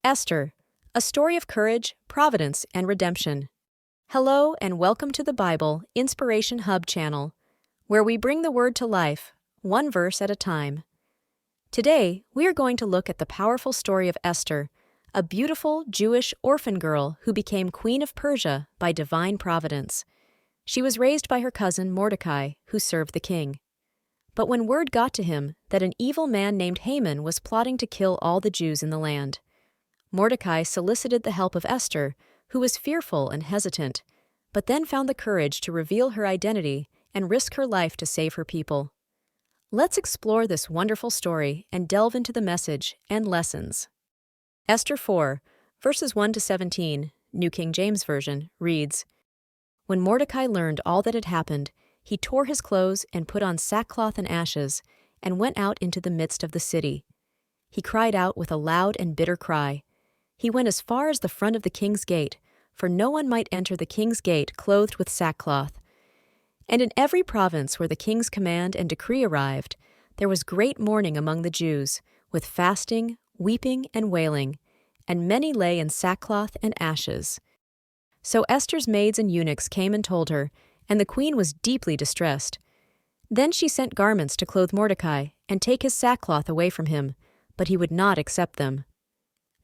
Esther, a story of courage, providence, and redemption. Hello and welcome to the Bible Inspiration Hub channel, where we bring the Word to life, one verse at a time. Today, we are going to look at the powerful story of Esther, a beautiful Jewish orphan girl who became Queen of Persia by divine providence. She was raised by her cousin Mordecai, who served the king. But when word got to him that an evil man named Haman was plotting to kill all the Jews in the land, Mordecai solicited the help of Esther, who was fearful and hesitant, but then found the courage to reveal her identity and risk her life to save her people. Let's explore this wonderful story and delve into the message and lessons. Esther 4, verses 1 to 17, New King James Version, reads, When Mordecai learned all that had happened, he tore his clothes and put on sackcloth and ashes, and went out into the midst of the city. He cried out with a loud and bitter cry. He went as far as the front of the king's gate, for no one might enter the king's gate clothed with sackcloth. And in every province where the king's command and decree arrived, there was great mourning among the Jews, with fasting, weeping, and wailing, and many lay in sackcloth and ashes. So Esther's maids and eunuchs came and told her, and the queen was deeply distressed. Then she sent garments to clothe Mordecai and take his sackcloth away from him, but he would not accept them.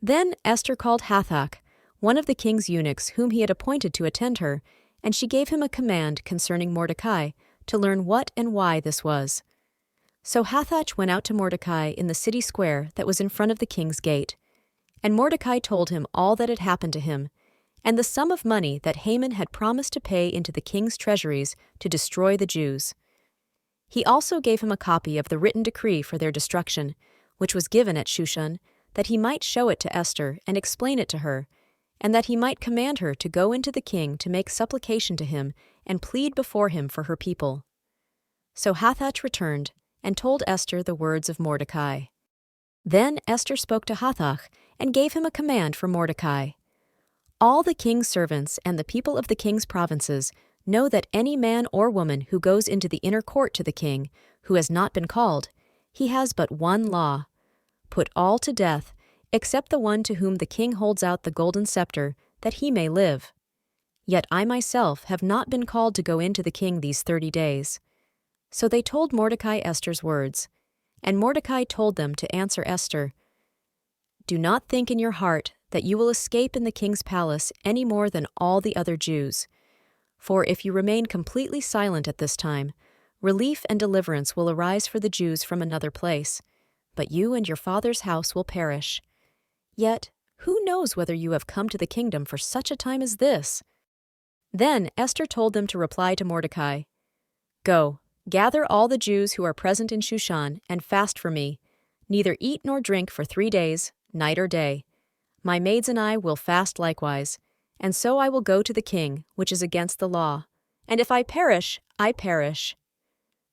Then Esther called Hathach, one of the king's eunuchs whom he had appointed to attend her, and she gave him a command concerning Mordecai to learn what and why this was. So Hathach went out to Mordecai in the city square that was in front of the king's gate. And Mordecai told him all that had happened to him, and the sum of money that Haman had promised to pay into the king's treasuries to destroy the Jews. He also gave him a copy of the written decree for their destruction, which was given at Shushan, that he might show it to Esther and explain it to her, and that he might command her to go into the king to make supplication to him and plead before him for her people. So Hathach returned and told Esther the words of Mordecai. Then Esther spoke to Hathach and gave him a command for Mordecai. All the king's servants and the people of the king's provinces know that any man or woman who goes into the inner court to the king, who has not been called, he has but one law: put all to death, except the one to whom the king holds out the golden scepter, that he may live. Yet I myself have not been called to go in to the king these 30 days. So they told Mordecai Esther's words, and Mordecai told them to answer Esther, Do not think in your heart that you will escape in the king's palace any more than all the other Jews. For if you remain completely silent at this time, relief and deliverance will arise for the Jews from another place, but you and your father's house will perish. Yet, who knows whether you have come to the kingdom for such a time as this? Then Esther told them to reply to Mordecai, Go, gather all the Jews who are present in Shushan, and fast for me. Neither eat nor drink for 3 days, night or day. My maids and I will fast likewise, and so I will go to the king, which is against the law. And if I perish, I perish.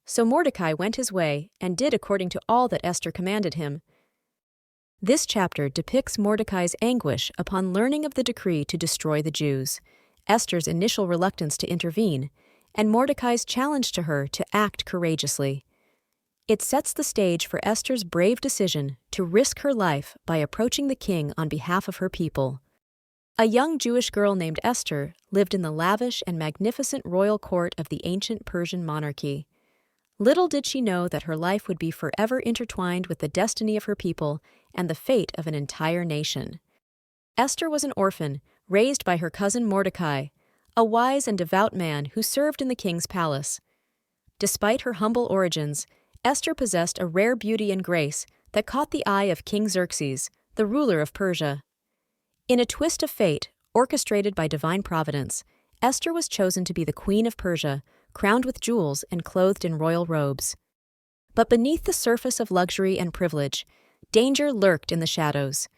So Mordecai went his way and did according to all that Esther commanded him. This chapter depicts Mordecai's anguish upon learning of the decree to destroy the Jews, Esther's initial reluctance to intervene, and Mordecai's challenge to her to act courageously. It sets the stage for Esther's brave decision to risk her life by approaching the king on behalf of her people. A young Jewish girl named Esther lived in the lavish and magnificent royal court of the ancient Persian monarchy. Little did she know that her life would be forever intertwined with the destiny of her people and the fate of an entire nation. Esther was an orphan, raised by her cousin Mordecai, a wise and devout man who served in the king's palace. Despite her humble origins, Esther possessed a rare beauty and grace that caught the eye of King Xerxes, the ruler of Persia. In a twist of fate, orchestrated by divine providence, Esther was chosen to be the queen of Persia, crowned with jewels and clothed in royal robes. But beneath the surface of luxury and privilege, danger lurked in the shadows.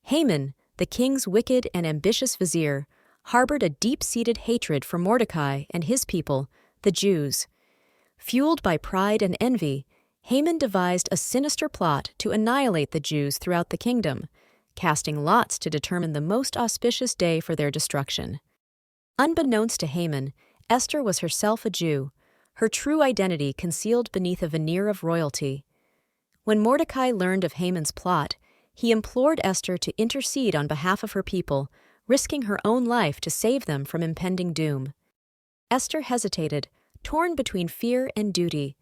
Haman, the king's wicked and ambitious vizier, harbored a deep-seated hatred for Mordecai and his people, the Jews. Fueled by pride and envy, Haman devised a sinister plot to annihilate the Jews throughout the kingdom, casting lots to determine the most auspicious day for their destruction. Unbeknownst to Haman, Esther was herself a Jew, her true identity concealed beneath a veneer of royalty. When Mordecai learned of Haman's plot, he implored Esther to intercede on behalf of her people, risking her own life to save them from impending doom. Esther hesitated, torn between fear and duty,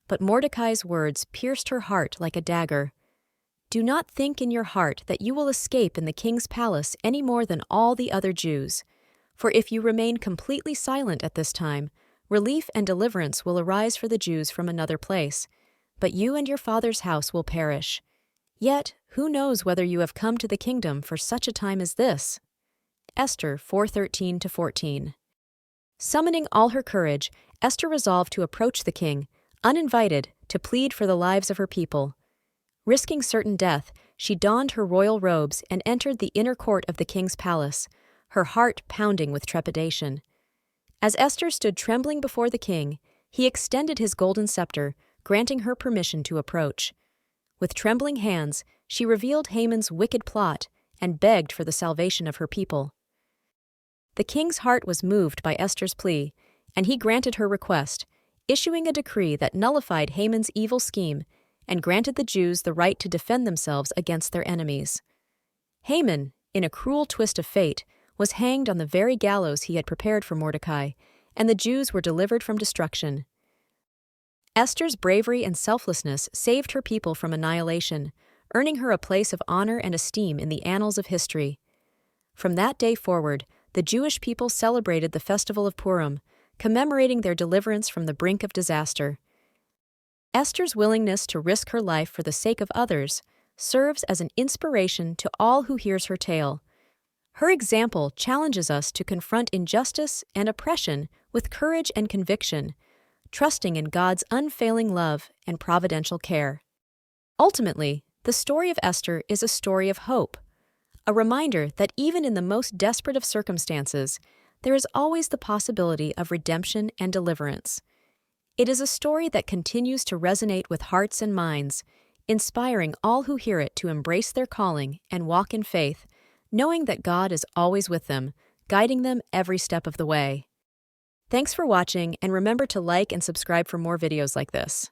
but Mordecai's words pierced her heart like a dagger. "Do not think in your heart that you will escape in the king's palace any more than all the other Jews. For if you remain completely silent at this time, relief and deliverance will arise for the Jews from another place, but you and your father's house will perish. Yet, who knows whether you have come to the kingdom for such a time as this?" Esther 4:13-14. Summoning all her courage, Esther resolved to approach the king, uninvited, to plead for the lives of her people. Risking certain death, she donned her royal robes and entered the inner court of the king's palace, her heart pounding with trepidation. As Esther stood trembling before the king, he extended his golden scepter, granting her permission to approach. With trembling hands, she revealed Haman's wicked plot and begged for the salvation of her people. The king's heart was moved by Esther's plea, and he granted her request, issuing a decree that nullified Haman's evil scheme and granted the Jews the right to defend themselves against their enemies. Haman, in a cruel twist of fate, was hanged on the very gallows he had prepared for Mordecai, and the Jews were delivered from destruction. Esther's bravery and selflessness saved her people from annihilation, earning her a place of honor and esteem in the annals of history. From that day forward, the Jewish people celebrated the festival of Purim, commemorating their deliverance from the brink of disaster. Esther's willingness to risk her life for the sake of others serves as an inspiration to all who hears her tale. Her example challenges us to confront injustice and oppression with courage and conviction, trusting in God's unfailing love and providential care. Ultimately, the story of Esther is a story of hope, a reminder that even in the most desperate of circumstances, there is always the possibility of redemption and deliverance. It is a story that continues to resonate with hearts and minds, inspiring all who hear it to embrace their calling and walk in faith, knowing that God is always with them, guiding them every step of the way. Thanks for watching, and remember to like and subscribe for more videos like this.